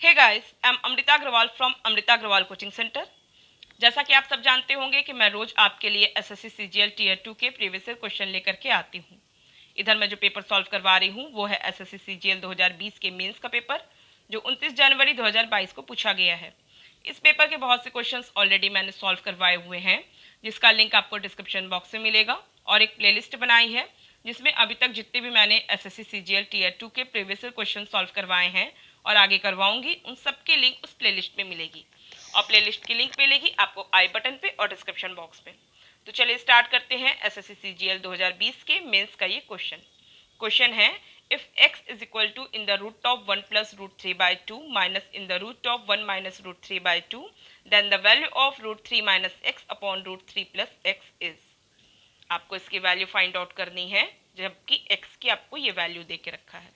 Hey guys, I am Amrita Agrawal from Amrita Agrawal coaching centre. जैसा कि आप सब जानते होंगे कि मैं रोज आपके लिए एसएससी सीजीएल टीयर 2 के प्रीवियस ईयर क्वेश्चन लेकर के आती हूँ। इधर मैं जो पेपर सॉल्व करवा रही हूँ वो है एसएससी सीजीएल 2020 के मेंस का पेपर, जो 29 जनवरी 2022 को पूछा गया है। इस पेपर के बहुत से क्वेश्चंस ऑलरेडी मैंने सॉल्व करवाए हुए हैं, जिसका लिंक आपको डिस्क्रिप्शन बॉक्स में मिलेगा, और एक प्लेलिस्ट बनाई है जिसमें अभी तक जितने भी मैंने एसएससी सीजीएल टीयर 2 के प्रीवियस ईयर क्वेश्चन सॉल्व करवाए हैं और आगे करवाऊंगी, उन सब की लिंक उस प्लेलिस्ट में मिलेगी। और प्लेलिस्ट की लिंक मिलेगी आपको आई बटन पे और डिस्क्रिप्शन बॉक्स पे। तो चलिए स्टार्ट करते हैं एसएससी सीजीएल 2020 के मेंस का ये क्वेश्चन है, if x is equal to in the root of 1 plus root 3 by 2 minus in the root of 1 minus root 3 by 2, then the value of root 3 minus x upon root 3 plus x is। आपको इसकी value find out करनी है, जबकि x की आपको ये value दे के रखा है।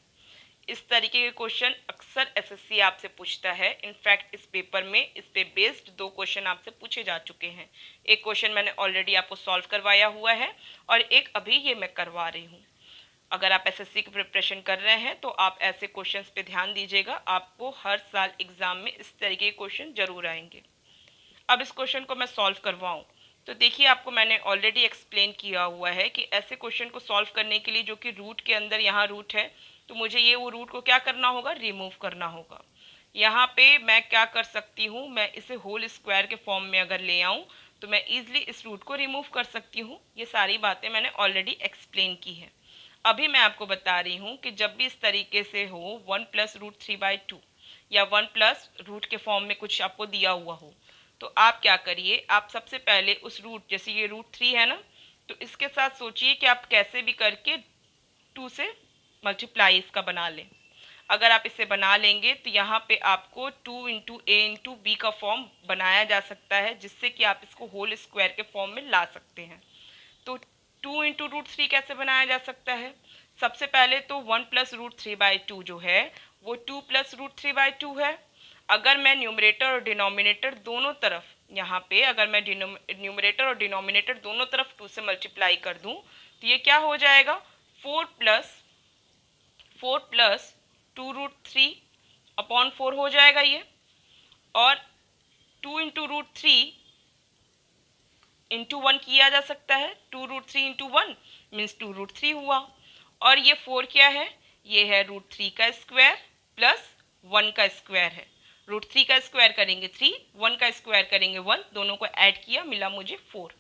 इस तरीके के क्वेश्चन अक्सर एसएससी आपसे पूछता है। इनफैक्ट इस पेपर में इस पे बेस्ड 2 क्वेश्चन आपसे पूछे जा चुके हैं। एक क्वेश्चन मैंने ऑलरेडी आपको सॉल्व करवाया हुआ है और एक अभी ये मैं करवा रही हूँ। अगर आप एसएससी की प्रिपरेशन कर रहे हैं तो आप ऐसे क्वेश्चंस पे ध्यान दीजिएगा, आपको हर साल एग्जाम में इस तरीके के क्वेश्चन जरूर आएंगे। अब इस क्वेश्चन को मैं सॉल्व करवाऊँ तो देखिए, आपको मैंने ऑलरेडी एक्सप्लेन किया हुआ है कि ऐसे क्वेश्चन को सॉल्व करने के लिए जो कि रूट के अंदर यहाँ रूट है, तो मुझे ये वो रूट को क्या करना होगा, रिमूव करना होगा। यहाँ पे मैं क्या कर सकती हूँ, मैं इसे होल स्क्वायर के फॉर्म में अगर ले आऊँ तो मैं ईजिली इस रूट को रिमूव कर सकती हूँ। ये सारी बातें मैंने ऑलरेडी एक्सप्लेन की है। अभी मैं आपको बता रही हूँ कि जब भी इस तरीके से हो 1 प्लस रूट 3 बाई 2 या 1 प्लस रूट के फॉर्म में कुछ आपको दिया हुआ हो, तो आप क्या करिए, आप सबसे पहले उस रूट, जैसे ये रूट 3 है ना, तो इसके साथ सोचिए कि आप कैसे भी करके 2 से मल्टीप्लाई इसका बना लें। अगर आप इसे बना लेंगे तो यहाँ पे आपको 2 इंटू ए इंटू बी का फॉर्म बनाया जा सकता है, जिससे कि आप इसको होल स्क्वायर के फॉर्म में ला सकते हैं। तो 2 इंटू रूट 3 कैसे बनाया जा सकता है? सबसे पहले तो 1 प्लस रूट 3 बाई 2 जो है वो 2 प्लस रूट 3 बाई 2 है। अगर मैं न्यूमरेटर और डिनोमिनेटर दोनों तरफ, यहाँ पे अगर मैं न्यूमरेटर और डिनोमिनेटर दोनों तरफ 2 से मल्टीप्लाई कर दूं तो ये क्या हो जाएगा, 4 प्लस 2 रूट 3 अपॉन 4 हो जाएगा ये। और 2 इंटू रूट 3 इंटू 1 किया जा सकता है। 2 रूट 3 इंटू 1 मीन्स 2 रूट 3 हुआ। और ये 4 क्या है, ये है रूट 3 का स्क्वायर प्लस 1 का स्क्वायर है। रूट 3 का स्क्वायर करेंगे 3, 1 का स्क्वायर करेंगे 1, दोनों को ऐड किया, मिला मुझे 4।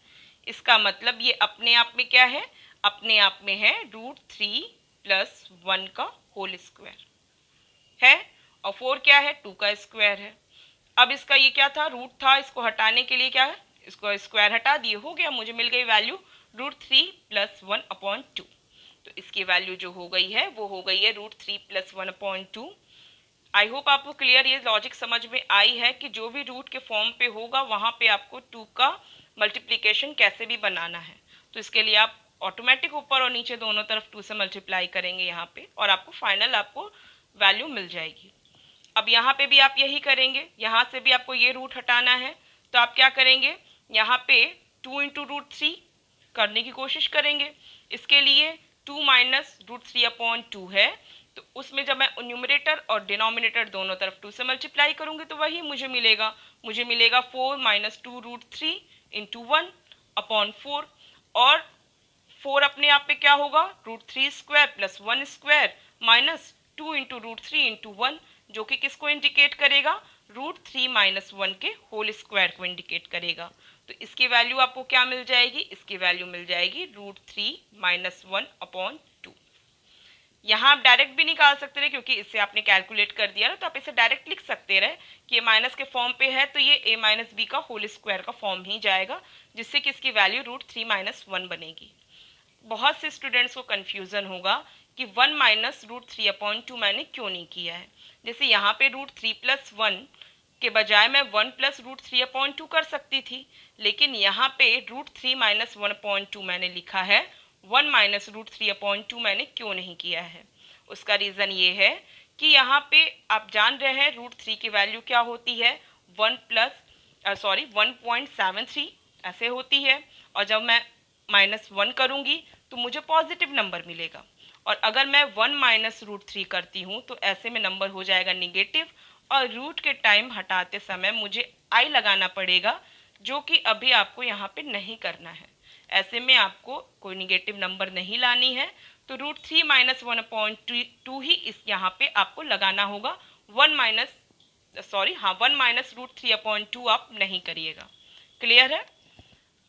इसका मतलब ये अपने आप में क्या है, अपने आप में है रूट 3 प्लस 1 का होल स्क्वायर है। और 4 क्या है, 2 का स्क्वायर है। अब इसका ये क्या था, रूट था, इसको हटाने के लिए क्या है, इसको स्क्वायर हटा दिए, हो गया, मुझे मिल गई वैल्यू रूट 3 प्लस 1 अपॉन 2। तो इसकी वैल्यू जो हो गई है वो हो गई है root 3 plus 1 upon 2। I hope आपको क्लियर ये लॉजिक समझ में आई है कि जो भी रूट के फॉर्म पे होगा वहाँ पे आपको 2 का मल्टीप्लिकेशन कैसे भी बनाना है। तो इसके लिए आप ऑटोमेटिक ऊपर और नीचे दोनों तरफ 2 से मल्टीप्लाई करेंगे यहाँ पे, और आपको फाइनल आपको वैल्यू मिल जाएगी। अब यहाँ पे भी आप यही करेंगे, यहाँ से भी आपको ये रूट हटाना है, तो आप क्या करेंगे, यहाँ पे 2 इंटू रूट 3 करने की कोशिश करेंगे। इसके लिए 2 माइनस रूट 3 अपॉन 2 है, तो उसमें जब मैं न्यूमरेटर और डिनोमिनेटर दोनों तरफ 2 से मल्टीप्लाई करूँगी तो वही मुझे मिलेगा 4 माइनस 2 रूट 3 इंटू 1 अपॉन 4। और 4 अपने आप पे क्या होगा, root 3 square plus 1 square minus 2 into root 3 into 1, जो कि किसको इंडिकेट करेगा, रूट 3 माइनस 1 के होल स्क्वायर को इंडिकेट करेगा। तो इसकी वैल्यू आपको क्या मिल जाएगी, इसकी वैल्यू मिल जाएगी रूट 3 माइनस 1 अपॉन 2। यहाँ आप डायरेक्ट भी निकाल सकते रहे, क्योंकि इससे आपने कैलकुलेट कर दिया ना, तो आप इसे डायरेक्ट लिख सकते रहे कि ये माइनस के फॉर्म पे है तो ये a माइनस बी का होल स्क्वायर का फॉर्म ही जाएगा, जिससे कि इसकी वैल्यू रूट 3 माइनस 1 बनेगी। बहुत से स्टूडेंट्स को कन्फ्यूज़न होगा कि 1 माइनस रूट 3 अपॉन 2 मैंने क्यों नहीं किया है। जैसे यहाँ पे रूट 3 प्लस 1 के बजाय मैं 1 प्लस रूट 3 अपॉन 2 कर सकती थी, लेकिन यहाँ पे रूट 3 माइनस 1 अपॉन 2 मैंने लिखा है, 1 माइनस रूट 3 अपॉन 2 मैंने क्यों नहीं किया है। उसका रीज़न ये है कि यहाँ पे आप जान रहे हैं रूट 3 की वैल्यू क्या होती है, 1.73 ऐसे होती है। और जब मैं -1 करूँगी तो मुझे पॉजिटिव नंबर मिलेगा, और अगर मैं 1 माइनस रूट 3 करती हूँ तो ऐसे में नंबर हो जाएगा निगेटिव, और रूट के टाइम हटाते समय मुझे आई लगाना पड़ेगा, जो कि अभी आपको यहाँ पे नहीं करना है। ऐसे में आपको कोई निगेटिव नंबर नहीं लानी है, तो √3 - 1/2 ही इस यहाँ पे आपको लगाना होगा। 1 √3/2 आप नहीं करिएगा। क्लियर है?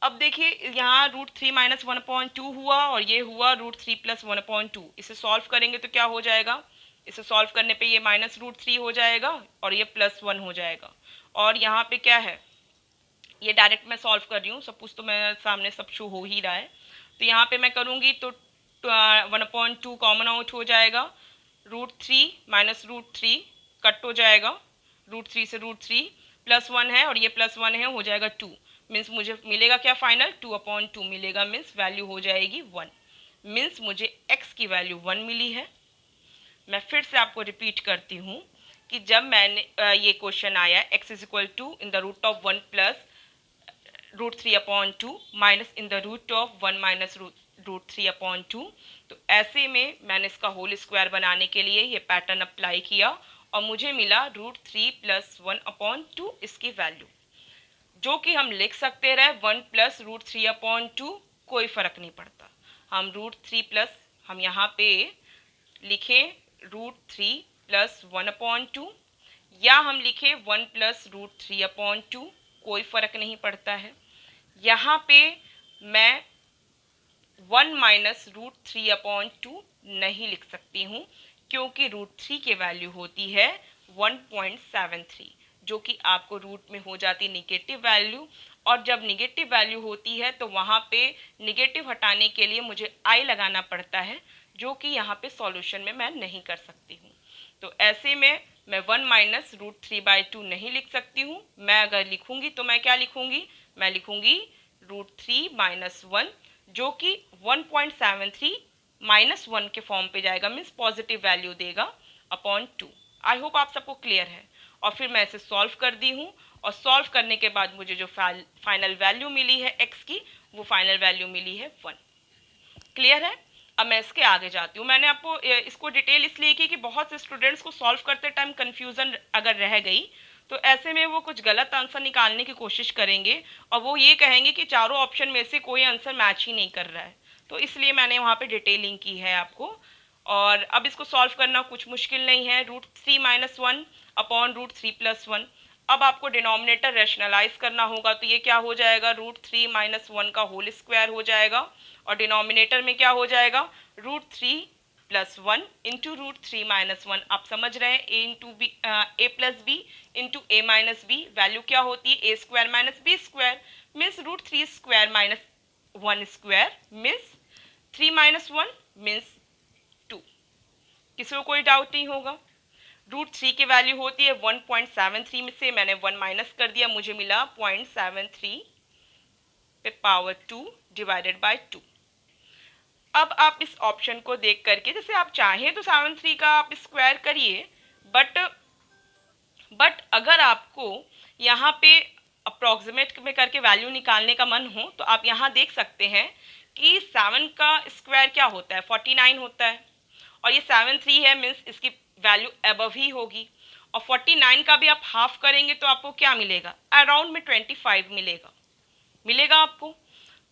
अब देखिए यहाँ √3 - 1/2 हुआ और ये हुआ √3 + 1/2। इसे सॉल्व करेंगे तो क्या हो जाएगा? इसे सॉल्व करने पे ये -√3 हो जाएगा और ये +1 हो जाएगा। और यहाँ पे क्या है, ये डायरेक्ट मैं सॉल्व कर रही हूँ, सब कुछ तो मेरे सामने सब शो हो ही रहा है। तो यहाँ पे मैं करूँगी तो 1/2 कॉमन आउट हो जाएगा, √3 - √3 कट हो जाएगा, √3 से √3 +1 है और ये +1 है, हो जाएगा 2। मीन्स मुझे मिलेगा क्या फाइनल? 2/2 मिलेगा, मीन्स वैल्यू हो जाएगी 1। मीन्स मुझे x की वैल्यू 1 मिली है। मैं फिर से आपको रिपीट करती हूँ कि जब मैंने ये क्वेश्चन आया x = in the root of 1 + √3/2 minus in the root of 1 - √3/2, तो ऐसे में मैंने इसका होल स्क्वायर बनाने के लिए ये पैटर्न अप्लाई किया और मुझे मिला √3 + 1/2 इसकी वैल्यू, जो कि हम लिख सकते रहे 1 + √3/2, कोई फ़र्क नहीं पड़ता। हम √3 + हम यहाँ पे लिखें √3 + 1/2 या हम लिखें 1 + √3/2, कोई फ़र्क नहीं पड़ता है। यहाँ पे मैं 1 - √3/2 नहीं लिख सकती हूँ, क्योंकि √3 की वैल्यू होती है 1.73, जो कि आपको रूट में हो जाती निगेटिव वैल्यू। और जब निगेटिव वैल्यू होती है तो वहाँ पे निगेटिव हटाने के लिए मुझे आई लगाना पड़ता है, जो कि यहाँ पे सॉल्यूशन में मैं नहीं कर सकती हूँ। तो ऐसे में मैं 1 - √3/2 नहीं लिख सकती हूँ। मैं अगर लिखूँगी तो मैं क्या लिखूँगी? मैं लिखूँगी √3 - 1, जो कि 1.73 -1 के फॉर्म पे जाएगा, मीन्स पॉजिटिव वैल्यू देगा /2। आई होप आप सबको क्लियर है। और फिर मैं इसे सॉल्व कर दी हूँ और सॉल्व करने के बाद मुझे जो फाइनल वैल्यू मिली है x की, वो फाइनल वैल्यू मिली है 1। क्लियर है? अब मैं इसके आगे जाती हूँ। मैंने आपको इसको डिटेल इसलिए की कि बहुत से स्टूडेंट्स को सॉल्व करते टाइम कन्फ्यूज़न अगर रह गई तो ऐसे में वो कुछ गलत आंसर निकालने की कोशिश करेंगे और वो ये कहेंगे कि चारों ऑप्शन में से कोई आंसर मैच ही नहीं कर रहा है। तो इसलिए मैंने वहाँ पे डिटेलिंग की है आपको। और अब इसको सॉल्व करना कुछ मुश्किल नहीं है। √3 - 1/√3 + 1। अब आपको डिनोमिनेटर रैशनलाइज करना होगा, तो ये क्या हो जाएगा? √3 - 1 का होल स्क्वायर हो जाएगा और डिनोमिनेटर में क्या हो जाएगा? √3 + 1 इंटू √3 - 1। आप समझ रहे हैं, a + b into a - b value क्या होती है? a² - b² means √3² - 1² means 3 - 1 means 2। किसी को कोई डाउट नहीं होगा? √3 की वैल्यू होती है 1.73 में से मैंने 1 माइनस कर दिया, मुझे मिला 0.73 पे पावर 2 डिवाइडेड बाय 2। अब आप इस ऑप्शन को देख करके, जैसे आप चाहें तो 73 का आप स्क्वायर करिए, बट अगर आपको यहाँ पे अप्रॉक्सीमेट में करके वैल्यू निकालने का मन हो तो आप यहाँ देख सकते हैं कि 7 का स्क्वायर क्या होता है? 49 होता है और ये 73 है, मीन्स इसकी वैल्यू अबव ही होगी। और 49 का भी आप हाफ करेंगे तो आपको क्या मिलेगा? अराउंड में 25 मिलेगा आपको।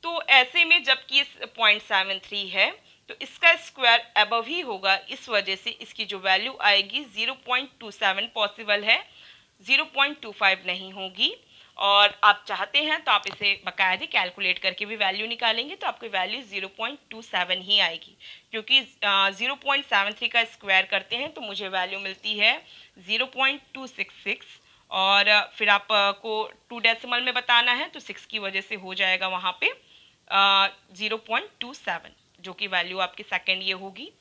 तो ऐसे में जबकि इस 0.73 है तो इसका स्क्वायर अबव ही होगा, इस वजह से इसकी जो वैल्यू आएगी 0.27 पॉसिबल है, 0.25 नहीं होगी। और आप चाहते हैं तो आप इसे बाकायदे कैलकुलेट करके भी वैल्यू निकालेंगे तो आपकी वैल्यू 0.27 ही आएगी, क्योंकि 0.73 का स्क्वायर करते हैं तो मुझे वैल्यू मिलती है 0.266 और फिर आपको 2 डेसिमल में बताना है तो 6 की वजह से हो जाएगा वहाँ पे 0.27, जो कि वैल्यू आपकी सेकेंड ये होगी।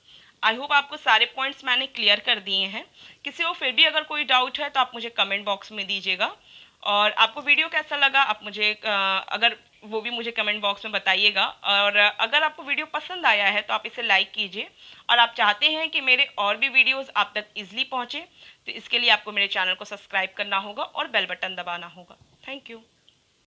आई होप आपको सारे पॉइंट्स मैंने क्लियर कर दिए हैं। किसी को फिर भी अगर कोई डाउट है तो आप मुझे कमेंट बॉक्स में दीजिएगा। और आपको वीडियो कैसा लगा आप मुझे अगर वो भी मुझे कमेंट बॉक्स में बताइएगा। और अगर आपको वीडियो पसंद आया है तो आप इसे लाइक कीजिए, और आप चाहते हैं कि मेरे और भी वीडियोस आप तक ईजिली पहुँचे तो इसके लिए आपको मेरे चैनल को सब्सक्राइब करना होगा और बेल बटन दबाना होगा। Thank you.